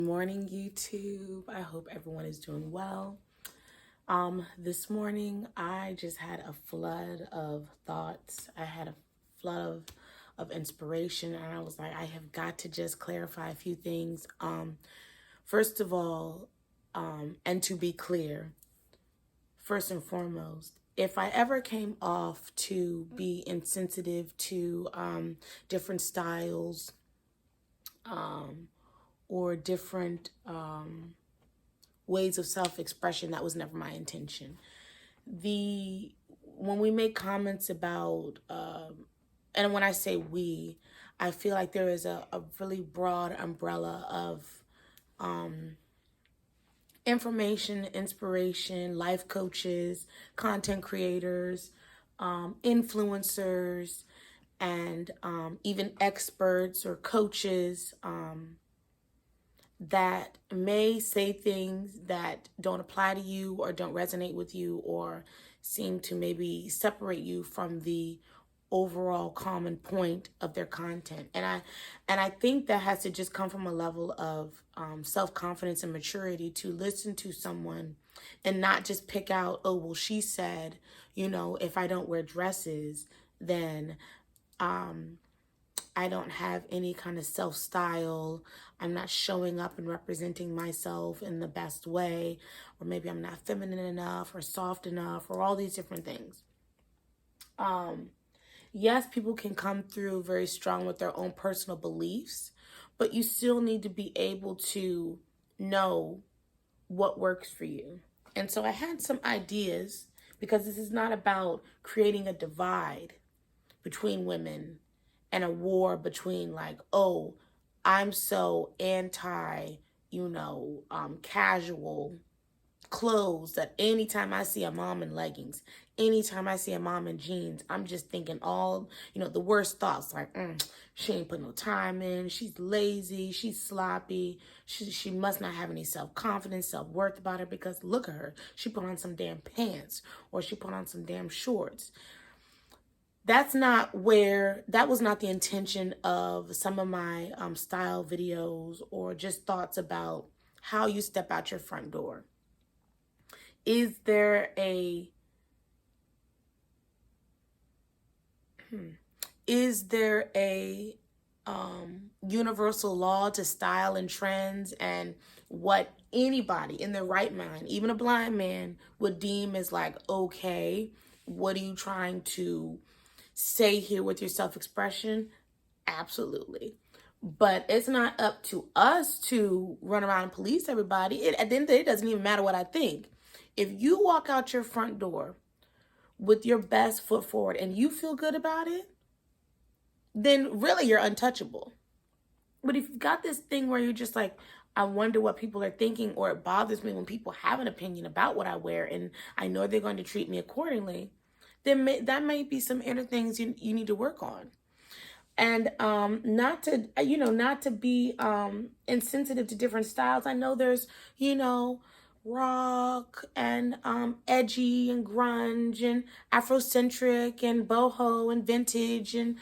Morning, YouTube. I hope everyone is doing well. This morning I just had a flood of thoughts. I had a flood of inspiration, and I was like, I have got to just clarify a few things. First of all, and to be clear, first and foremost, if I ever came off to be insensitive to different styles, or different ways of self-expression, that was never my intention. When we make comments about, and when I say we, I feel like there is a really broad umbrella of information, inspiration, life coaches, content creators, influencers, and even experts or coaches that may say things that don't apply to you or don't resonate with you or seem to maybe separate you from the overall common point of their content. And I think that has to just come from a level of self-confidence and maturity to listen to someone and not just pick out, oh, well, she said, if I don't wear dresses, then I don't have any kind of self-style. I'm not showing up and representing myself in the best way, or maybe I'm not feminine enough or soft enough, or all these different things. Yes, people can come through very strong with their own personal beliefs, but you still need to be able to know what works for you. And so I had some ideas, because this is not about creating a divide between women and a war between like, oh, I'm so anti, casual clothes that anytime I see a mom in leggings, anytime I see a mom in jeans, I'm just thinking all, the worst thoughts like, she ain't put no time in, she's lazy, she's sloppy, she must not have any self-confidence, self-worth about her, because look at her, she put on some damn pants, or she put on some damn shorts. That was not the intention of some of my style videos or just thoughts about how you step out your front door. Is there a universal law to style and trends and what anybody in their right mind, even a blind man, would deem as like, okay, what are you trying to say here with your self-expression? Absolutely. But it's not up to us to run around and police everybody. At the end of the day, it doesn't even matter what I think. If you walk out your front door with your best foot forward and you feel good about it, then really you're untouchable. But if you've got this thing where you're just like, I wonder what people are thinking, or it bothers me when people have an opinion about what I wear and I know they're going to treat me accordingly, then that may be some inner things you need to work on. And not to be insensitive to different styles. I know there's, rock and edgy and grunge and Afrocentric and boho and vintage and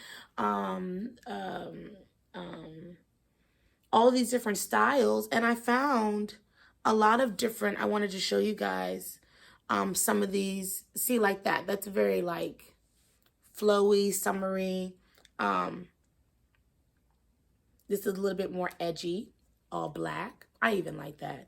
all these different styles. And I found a lot of different, I wanted to show you guys some of these. See, like that. That's very like flowy, summery. This is a little bit more edgy, all black. I even like that.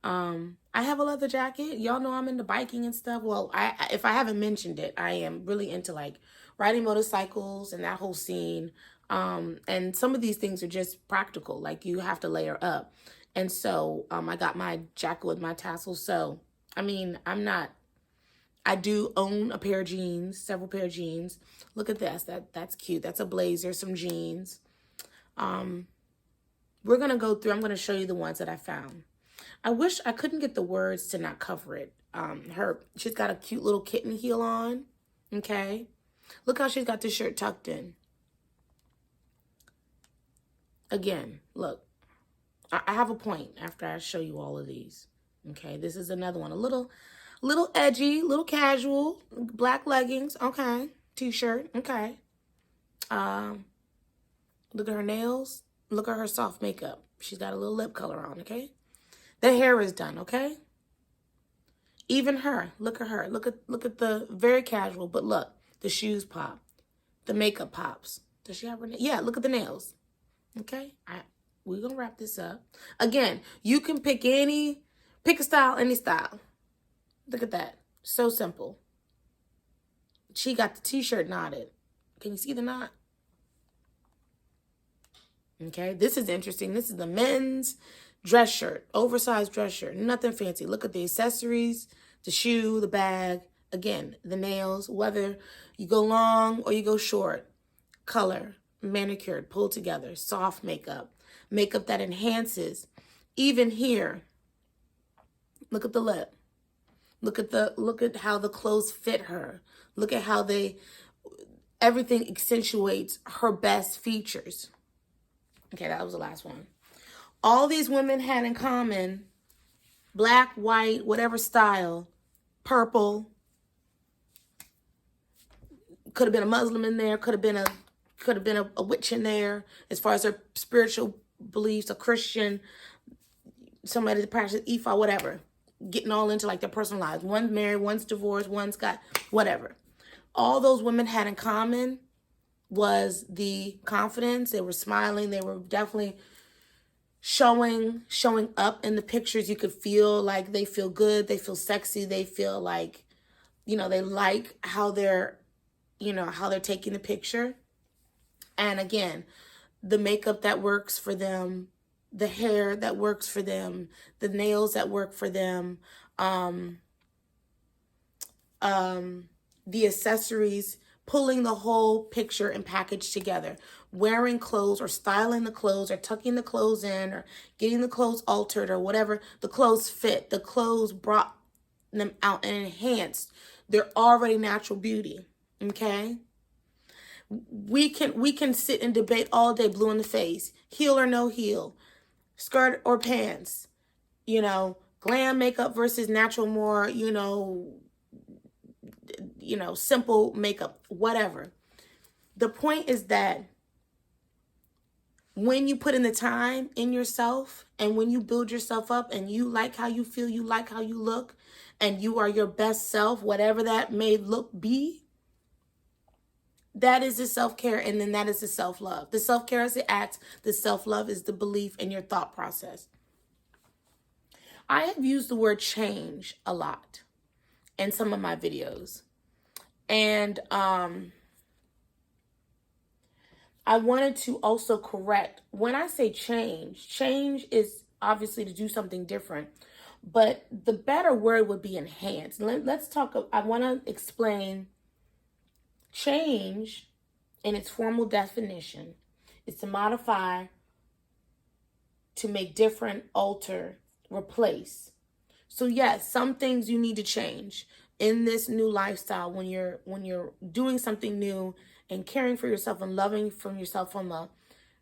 I have a leather jacket. Y'all know I'm into biking and stuff. Well, if I haven't mentioned it, I am really into like riding motorcycles and that whole scene. And some of these things are just practical. Like you have to layer up. And so, I got my jacket with my tassels. So, I mean, I do own a pair of jeans, several pair of jeans. Look at this. That's cute. That's a blazer, some jeans. We're going to go through, I'm going to show you the ones that I found. I wish I couldn't get the words to not cover it. She's got a cute little kitten heel on. Okay. Look how she's got this shirt tucked in. Again, look, I have a point after I show you all of these. Okay. This is another one. A little edgy, little casual, black leggings. Okay. T-shirt. Okay. Look at her nails. Look at her soft makeup. She's got a little lip color on, okay? The hair is done, okay? Even her, look at her. Look at the very casual, but look, the shoes pop. The makeup pops. Does she have her nails? Yeah, look at the nails. Okay? We're going to wrap this up. Again, you can pick a style, any style. Look at that. So simple. She got the t-shirt knotted. Can you see the knot? Okay, this is interesting. This is the men's dress shirt, oversized dress shirt. Nothing fancy. Look at the accessories, the shoe, the bag. Again, the nails, whether you go long or you go short. Color, manicured, pulled together, soft makeup. Makeup that enhances. Even here, look at the lip. Look at how the clothes fit her. Look at how everything accentuates her best features. Okay, that was the last one. All these women had in common, black, white, whatever style, purple. Could have been a Muslim in there, could have been a witch in there, as far as their spiritual beliefs, a Christian, somebody that practices Ifa, whatever. Getting all into like their personal lives. One's married, one's divorced, one's got whatever. All those women had in common was the confidence. They were smiling. They were definitely showing up in the pictures. You could feel like they feel good. They feel sexy. They feel like, they like how they're taking the picture. And again, the makeup that works for them, the hair that works for them, the nails that work for them, the accessories, pulling the whole picture and package together, wearing clothes or styling the clothes or tucking the clothes in or getting the clothes altered or whatever. The clothes fit. The clothes brought them out and enhanced their already natural beauty. Okay? We can sit and debate all day, blue in the face, heel or no heel, skirt or pants, glam makeup versus natural, more, simple makeup, whatever. The point is that when you put in the time in yourself and when you build yourself up and you like how you feel, you like how you look, and you are your best self, whatever that may be, that is the self-care, and then that is the self-love. The self-care is the act. The self-love is the belief in your thought process. I have used the word change a lot in some of my videos. And I wanted to also correct, when I say change is obviously to do something different, but the better word would be enhance. Let's talk, I want to explain change in its formal definition is to modify, to make different, alter, replace. So yes, some things you need to change in this new lifestyle when you're doing something new and caring for yourself and loving from yourself from a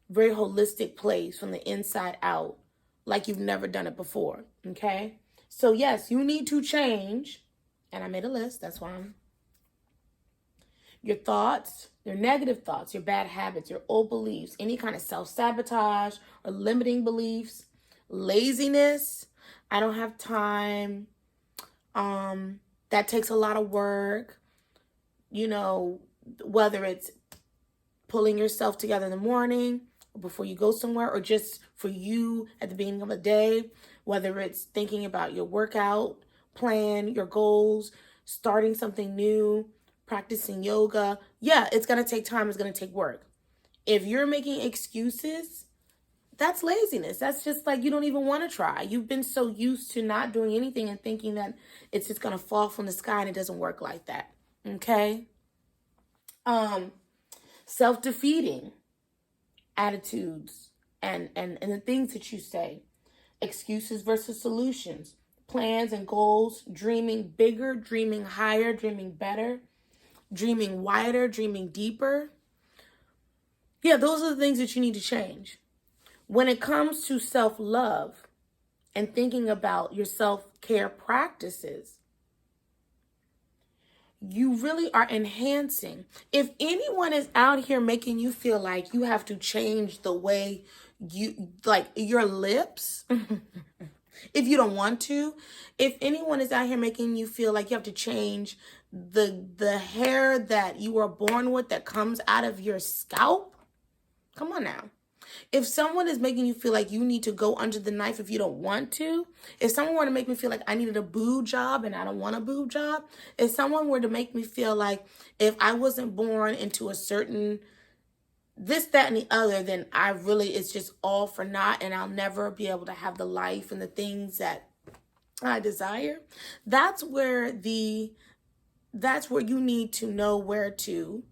very holistic place, from the inside out, like you've never done it before. Okay? So yes, you need to change. And I made a list. That's why your thoughts, your negative thoughts, your bad habits, your old beliefs, any kind of self-sabotage or limiting beliefs, laziness, I don't have time, that takes a lot of work, whether it's pulling yourself together in the morning or before you go somewhere, or just for you at the beginning of the day, whether it's thinking about your workout plan, your goals, starting something new, practicing yoga. Yeah, it's going to take time. It's going to take work. If you're making excuses, that's laziness. That's just like you don't even want to try. You've been so used to not doing anything and thinking that it's just going to fall from the sky, and it doesn't work like that. Okay? Self-defeating attitudes and the things that you say. Excuses versus solutions. Plans and goals. Dreaming bigger, dreaming higher, dreaming better. Dreaming wider, dreaming deeper. Yeah, those are the things that you need to change. When it comes to self-love and thinking about your self-care practices, you really are enhancing. If anyone is out here making you feel like you have to change the way you like your lips. If you don't want to, if anyone is out here making you feel like you have to change the hair that you were born with that comes out of your scalp, come on now. If someone is making you feel like you need to go under the knife if you don't want to, if someone were to make me feel like I needed a boob job and I don't want a boob job, if someone were to make me feel like if I wasn't born into a certain this, that, and the other, then it's just all for naught and I'll never be able to have the life and the things that I desire. That's where you need to know where to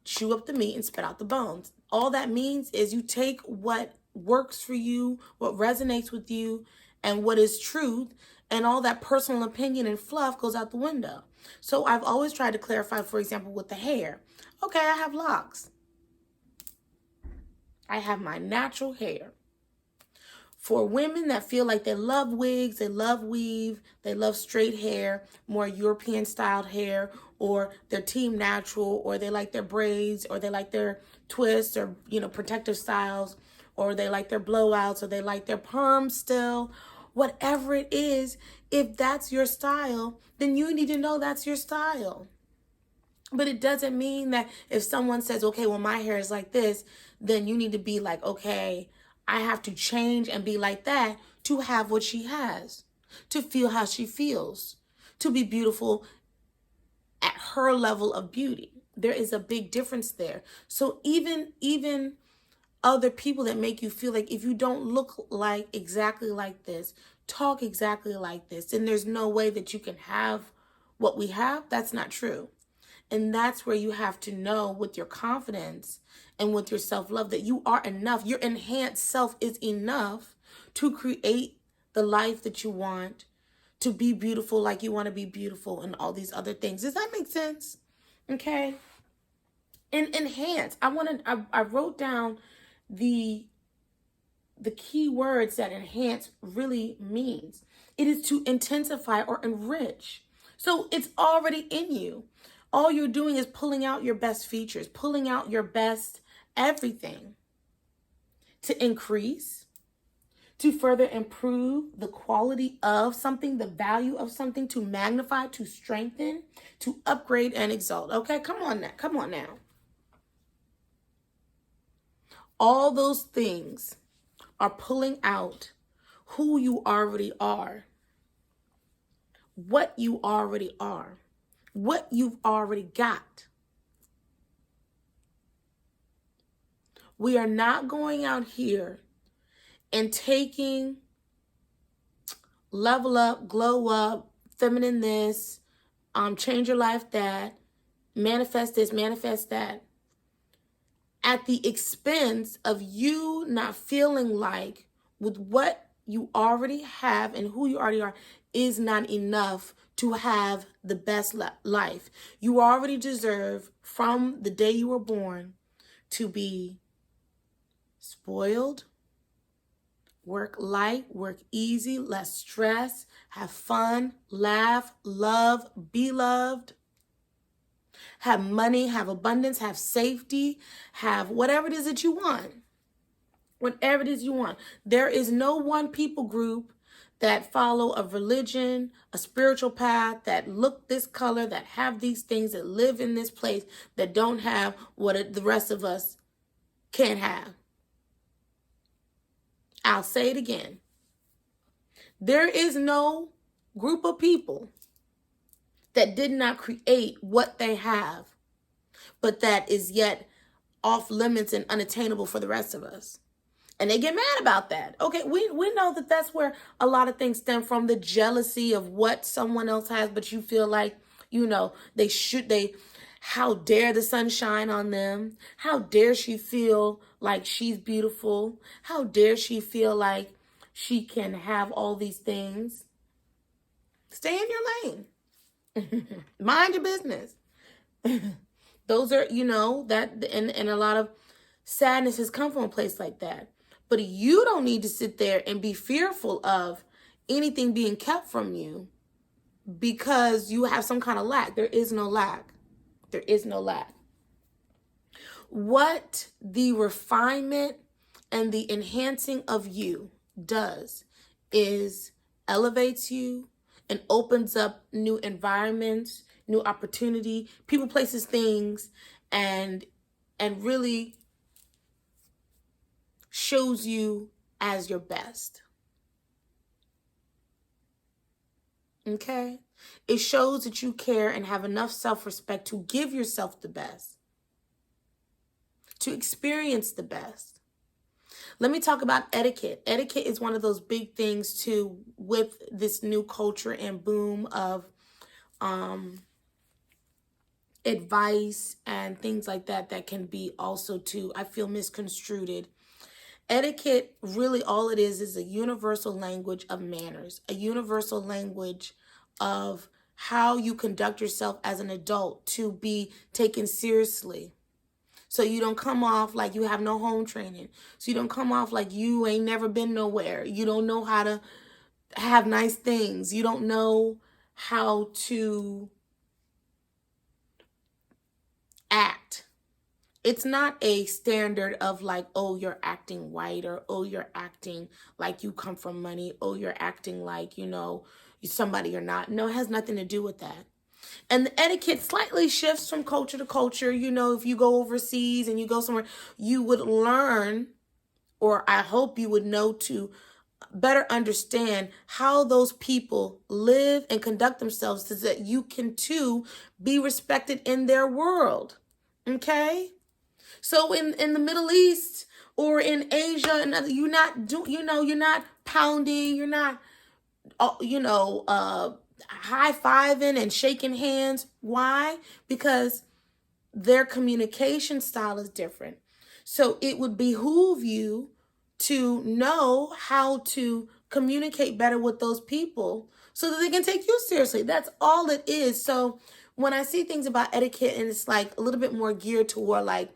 chew up the meat and spit out the bones. All that means is you take what works for you, what resonates with you, and what is truth, and all that personal opinion and fluff goes out the window. So I've always tried to clarify, for example, with the hair. Okay, I have locks. I have my natural hair. For women that feel like they love wigs, they love weave, they love straight hair, more European styled hair, or they're team natural, or they like their braids, or they like their twists, or, protective styles, or they like their blowouts, or they like their perms still, whatever it is, if that's your style, then you need to know that's your style. But it doesn't mean that if someone says, okay, well, my hair is like this, then you need to be like, okay, I have to change and be like that to have what she has, to feel how she feels, to be beautiful at her level of beauty. There is a big difference there. So even other people that make you feel like if you don't look like exactly like this, talk exactly like this, then there's no way that you can have what we have. That's not true. And that's where you have to know with your confidence and with your self-love that you are enough. Your enhanced self is enough to create the life that you want, to be beautiful like you want to be beautiful, and all these other things. Does that make sense? Okay. And enhance. I wrote down the key words that enhance really means. It is to intensify or enrich. So it's already in you. All you're doing is pulling out your best features, pulling out your best everything to increase, to further improve the quality of something, the value of something, to magnify, to strengthen, to upgrade and exalt. Okay, come on now. Come on now. All those things are pulling out who you already are, what you already are, what you've already got. We are not going out here and taking level up, glow up, feminine this, change your life that, manifest this, manifest that, at the expense of you not feeling like with what you already have and who you already are is not enough to have the best life. You already deserve from the day you were born to be spoiled, work light, work easy, less stress, have fun, laugh, love, be loved, have money, have abundance, have safety, have whatever it is that you want. Whatever it is you want. There is no one people group that follow a religion, a spiritual path, that look this color, that have these things, that live in this place, that don't have what the rest of us can't have. I'll say it again. There is no group of people that did not create what they have, but that is yet off limits and unattainable for the rest of us. And they get mad about that. Okay, we know that that's where a lot of things stem from, the jealousy of what someone else has, but you feel like, how dare the sun shine on them? How dare she feel like she's beautiful? How dare she feel like she can have all these things? Stay in your lane. Mind your business. Those are, that, and a lot of sadness has come from a place like that. But you don't need to sit there and be fearful of anything being kept from you because you have some kind of lack. There is no lack. There is no lack. What the refinement and the enhancing of you does is elevates you and opens up new environments, new opportunity, people, places, things, and really shows you as your best. Okay? It shows that you care and have enough self-respect to give yourself the best, to experience the best. Let me talk about etiquette. Etiquette is one of those big things too with this new culture and boom of advice and things like that that can be also too, I feel, misconstrued. Etiquette, really all it is a universal language of manners, a universal language of how you conduct yourself as an adult to be taken seriously. So you don't come off like you have no home training. So you don't come off like you ain't never been nowhere. You don't know how to have nice things. You don't know how to act. It's not a standard of like, oh, you're acting white, or oh, you're acting like you come from money, oh, you're acting like, you know, somebody you're not. No, it has nothing to do with that. And the etiquette slightly shifts from culture to culture. You know, if you go overseas and you go somewhere, you would learn, or I hope you would know, to better understand how those people live and conduct themselves so that you can too be respected in their world. Okay? So in the Middle East or in Asia, and you're not pounding, you're not high-fiving and shaking hands. Why? Because their communication style is different. So it would behoove you to know how to communicate better with those people so that they can take you seriously. That's all it is. So when I see things about etiquette and it's like a little bit more geared toward like,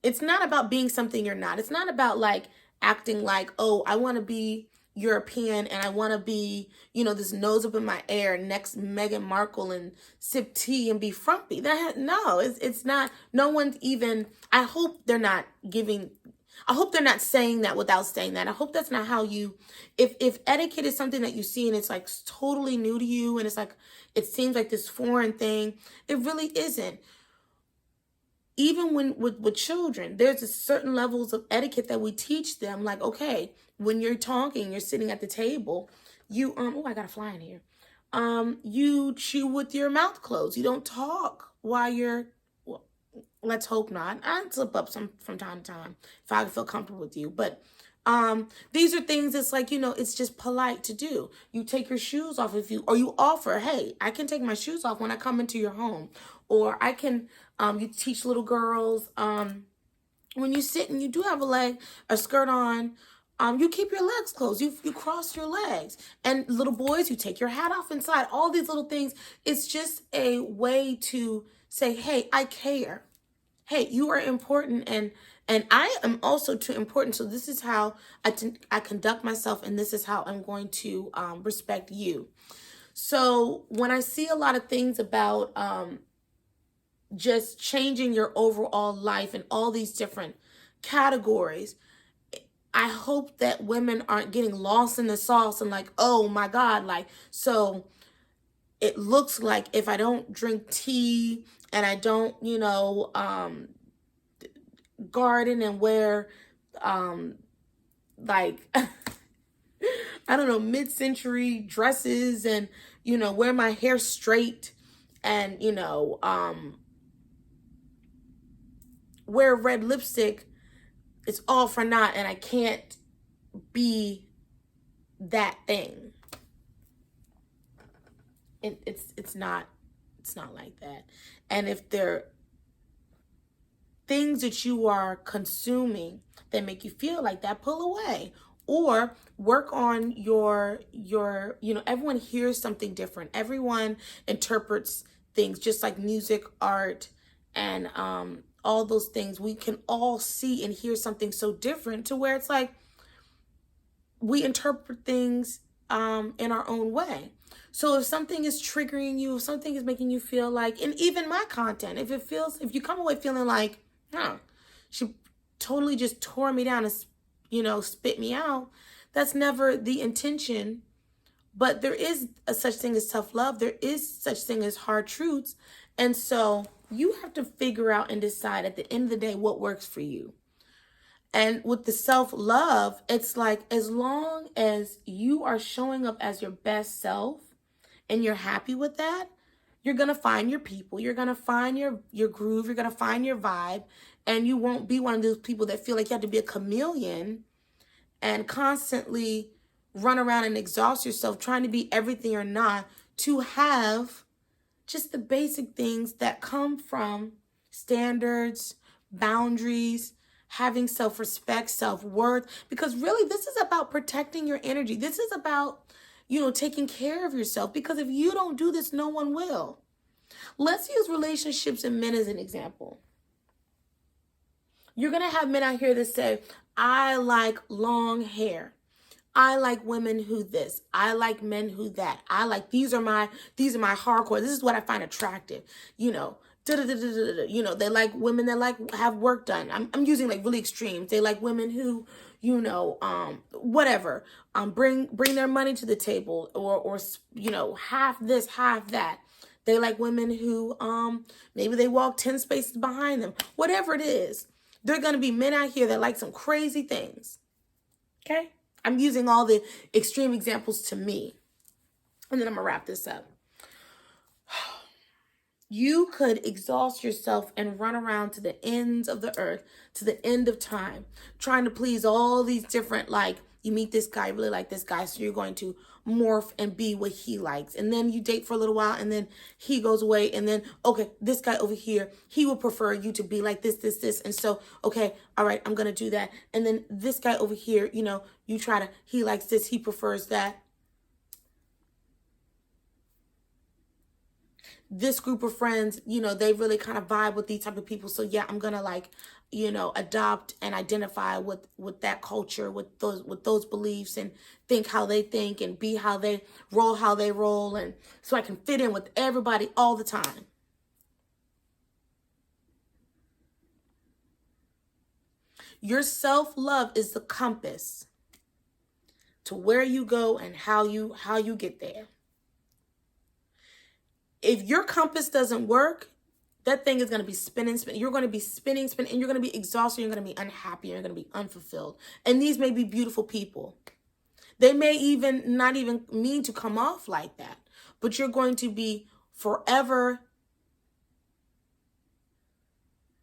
it's not about being something you're not. It's not about like acting like, oh, I want to be European and I want to be, this nose up in my air next Meghan Markle and sip tea and be frumpy. No, it's not. No one even, I hope they're not saying that without saying that. I hope that's not how you, if etiquette is something that you see and it's like totally new to you and it's like, it seems like this foreign thing, it really isn't. Even when with children, there's a certain levels of etiquette that we teach them. Like, okay, when you're talking, you're sitting at the table, you oh, I got a fly in here. You chew with your mouth closed. You don't talk while you're, well, let's hope not. I slip up from time to time if I feel comfortable with you. But these are things that's like, it's just polite to do. You take your shoes off or you offer, hey, I can take my shoes off when I come into your home. Or I can, you teach little girls, when you sit and you do have a skirt on, you keep your legs closed. You cross your legs. And little boys, you take your hat off inside. All these little things. It's just a way to say, hey, I care. Hey, you are important, and I am also too important. So this is how I conduct myself, and this is how I'm going to respect you. So when I see a lot of things about just changing your overall life in all these different categories, I hope that women aren't getting lost in the sauce and like, oh my God, like, so it looks like if I don't drink tea and I don't, garden and wear, like, I don't know, mid-century dresses and, wear my hair straight and, wear red lipstick, it's all for naught, and I can't be that thing. It's not like that. And if there things that you are consuming that make you feel like that, pull away. Or work on your everyone hears something different. Everyone interprets things, just like music, art, and all those things. We can all see and hear something so different to where it's like we interpret things in our own way. So if something is triggering you, if something is making you feel like, and even my content, if you come away feeling like, she totally just tore me down and, spit me out, that's never the intention. But there is a such thing as tough love. There is such thing as hard truths. And so you have to figure out and decide at the end of the day what works for you. And with the self-love, it's like, as long as you are showing up as your best self and you're happy with that, you're going to find your people. You're going to find your groove. You're going to find your vibe. And you won't be one of those people that feel like you have to be a chameleon and constantly run around and exhaust yourself trying to be everything or not, to have just the basic things that come from standards, boundaries, having self-respect, self-worth. Because really, this is about protecting your energy. This is about, taking care of yourself. Because if you don't do this, no one will. Let's use relationships and men as an example. You're going to have men out here that say, I like long hair. I like women who this. I like men who that. I like, these are my hardcore. This is what I find attractive. They like women that have work done. I'm using like really extremes. They like women who, whatever, bring their money to the table, or half this, half that. They like women who, maybe they walk 10 spaces behind them. Whatever it is, there are going to be men out here that like some crazy things. Okay? I'm using all the extreme examples to me. And then I'm going to wrap this up. You could exhaust yourself and run around to the ends of the earth, to the end of time, trying to please all these different, you meet this guy, you really like this guy, so you're going to morph and be what he likes. And then you date for a little while, and then he goes away, and then, okay, this guy over here, he will prefer you to be like this. And so, okay, all right, I'm going to do that. And then this guy over here, he likes this, he prefers that. This group of friends, they really kind of vibe with these type of people. So yeah, I'm going to adopt and identify with that culture, with those beliefs, and think how they think and be how they roll. And so I can fit in with everybody all the time. Your self-love is the compass to where you go and how you get there. If your compass doesn't work, that thing is going to be spinning. You're going to be spinning, and you're going to be exhausted. You're going to be unhappy. You're going to be unfulfilled. And these may be beautiful people. They may even not even mean to come off like that, but you're going to be forever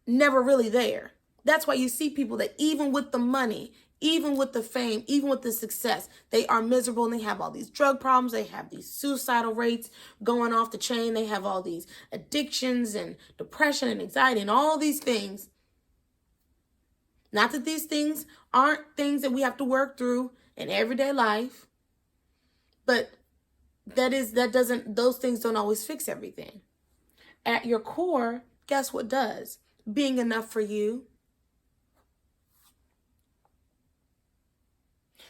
never really there. That's why you see people that even with the money, even with the fame, even with the success, they are miserable, and they have all these drug problems. They have these suicidal rates going off the chain. They have all these addictions and depression and anxiety and all these things. Not that these things aren't things that we have to work through in everyday life, but those things don't always fix everything. At your core, guess what does? Being enough for you.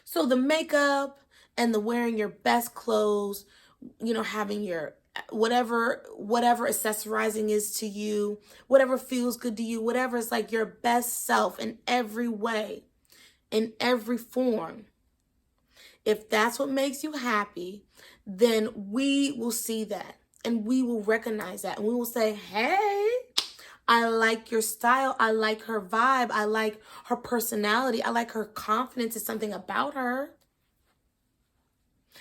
So the makeup and the wearing your best clothes, having your whatever accessorizing is to you, whatever feels good to you, whatever is like your best self in every way, in every form. If that's what makes you happy, then we will see that and we will recognize that, and we will say, hey, I like your style. I like her vibe. I like her personality. I like her confidence. Is something about her.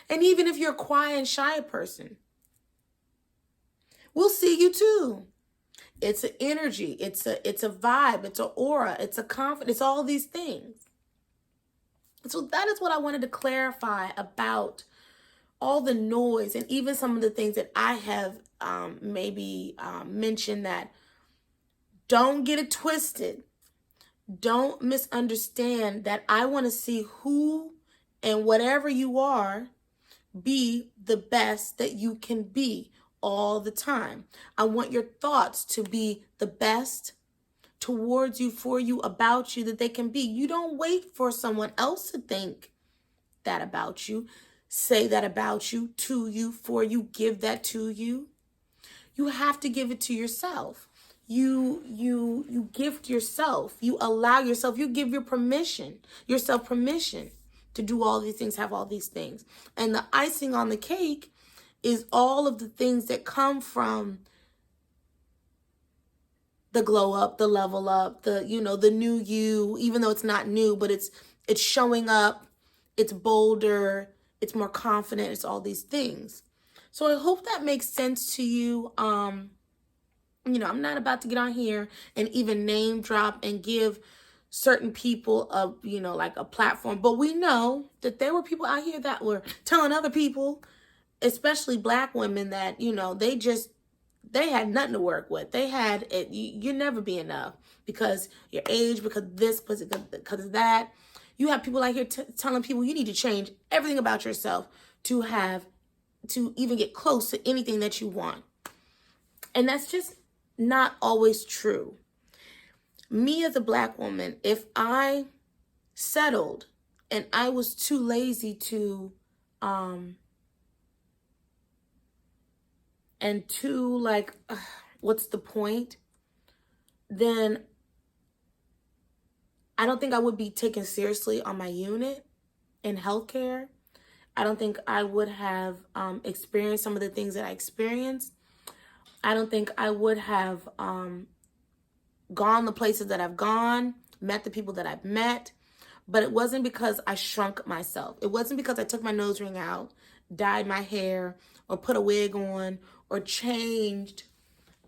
And even if you're a quiet and shy person, we'll see you too. It's an energy. It's a vibe. It's an aura. It's a confidence. It's all these things. So that is what I wanted to clarify about all the noise, and even some of the things that I have mentioned, that don't get it twisted. Don't misunderstand that I want to see who and whatever you are, be the best that you can be all the time. I want your thoughts to be the best towards you, for you, about you, that they can be. You don't wait for someone else to think that about you. say that about you, to you, for you, give that to you. You have to give it to yourself. You gift yourself. You allow yourself. You give yourself permission to do all these things, have all these things. And the icing on the cake is all of the things that come from the glow up, the level up, the new you, even though it's not new, but it's showing up, it's bolder, it's more confident, it's all these things. So I hope that makes sense to you. I'm not about to get on here and even name drop and give certain people like a platform, but we know that there were people out here that were telling other people, especially Black women, that they had nothing to work with. They had it. You never be enough because your age, because this, because of that. You have people out here telling people you need to change everything about yourself to even get close to anything that you want. And that's just not always true. Me as a Black woman, if I settled and I was too lazy to and too like, what's the point? Then I don't think I would be taken seriously on my unit in healthcare. I don't think I would have experienced some of the things that I experienced. I don't think I would have gone the places that I've gone, met the people that I've met. But it wasn't because I shrunk myself. It wasn't because I took my nose ring out, dyed my hair, or put a wig on, or changed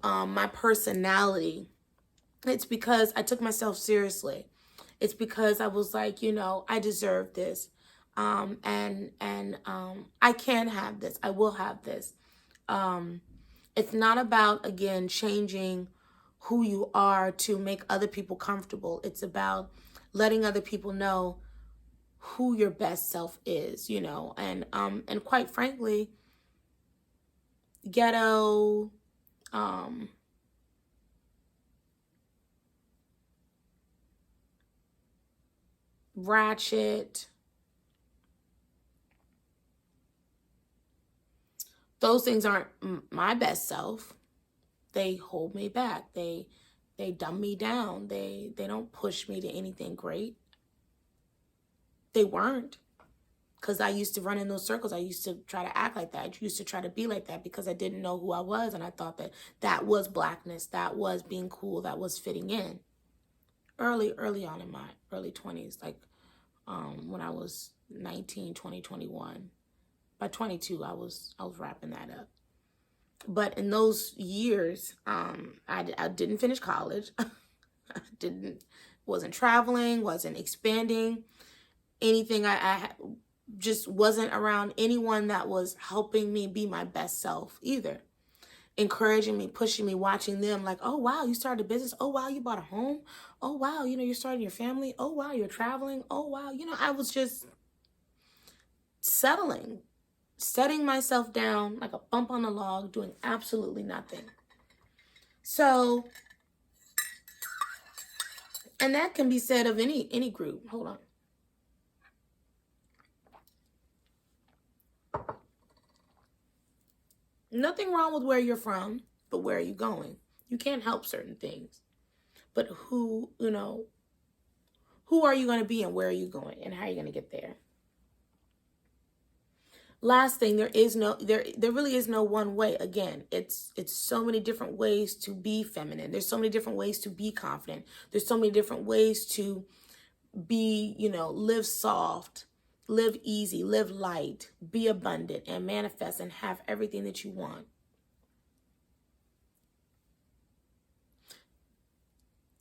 my personality. It's because I took myself seriously. It's because I was like, I deserve this. And I can have this. I will have this. It's not about, again, changing who you are to make other people comfortable. It's about letting other people know who your best self is, and quite frankly, ghetto, ratchet, those things aren't my best self. They hold me back. They dumb me down. They don't push me to anything great. They weren't. Because I used to run in those circles. I used to try to act like that. I used to try to be like that because I didn't know who I was. And I thought that was Blackness. That was being cool. That was fitting in. Early on in my early 20s. Like when I was 19, 20, 21. By 22, I was wrapping that up. But in those years, I didn't finish college. Wasn't traveling, wasn't expanding anything. I just wasn't around anyone that was helping me be my best self either. Encouraging me, pushing me, watching them like, oh, wow, you started a business. Oh, wow, you bought a home. Oh, wow, you're starting your family. Oh, wow, you're traveling. Oh, wow. I was just setting myself down like a bump on a log, doing absolutely nothing. So, and that can be said of any group. Hold on. Nothing wrong with where you're from, but where are you going? You can't help certain things. But who are you going to be and where are you going and how are you going to get there? Last thing, there really is no one way. Again, it's so many different ways to be feminine. There's so many different ways to be confident. There's so many different ways to be, live soft, live easy, live light, be abundant, and manifest and have everything that you want.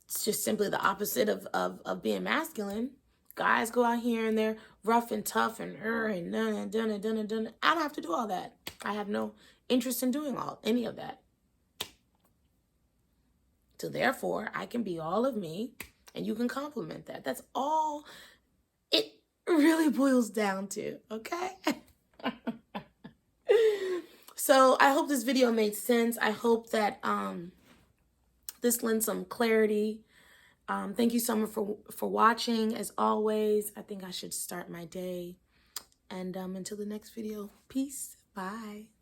It's just simply the opposite of being masculine. Guys go out here and they're rough and tough and done. I don't have to do all that. I have no interest in doing any of that. So therefore, I can be all of me and you can compliment that. That's all it really boils down to, okay? So I hope this video made sense. I hope that this lends some clarity. Thank you so much for watching. As always, I think I should start my day And until the next video, peace. Bye.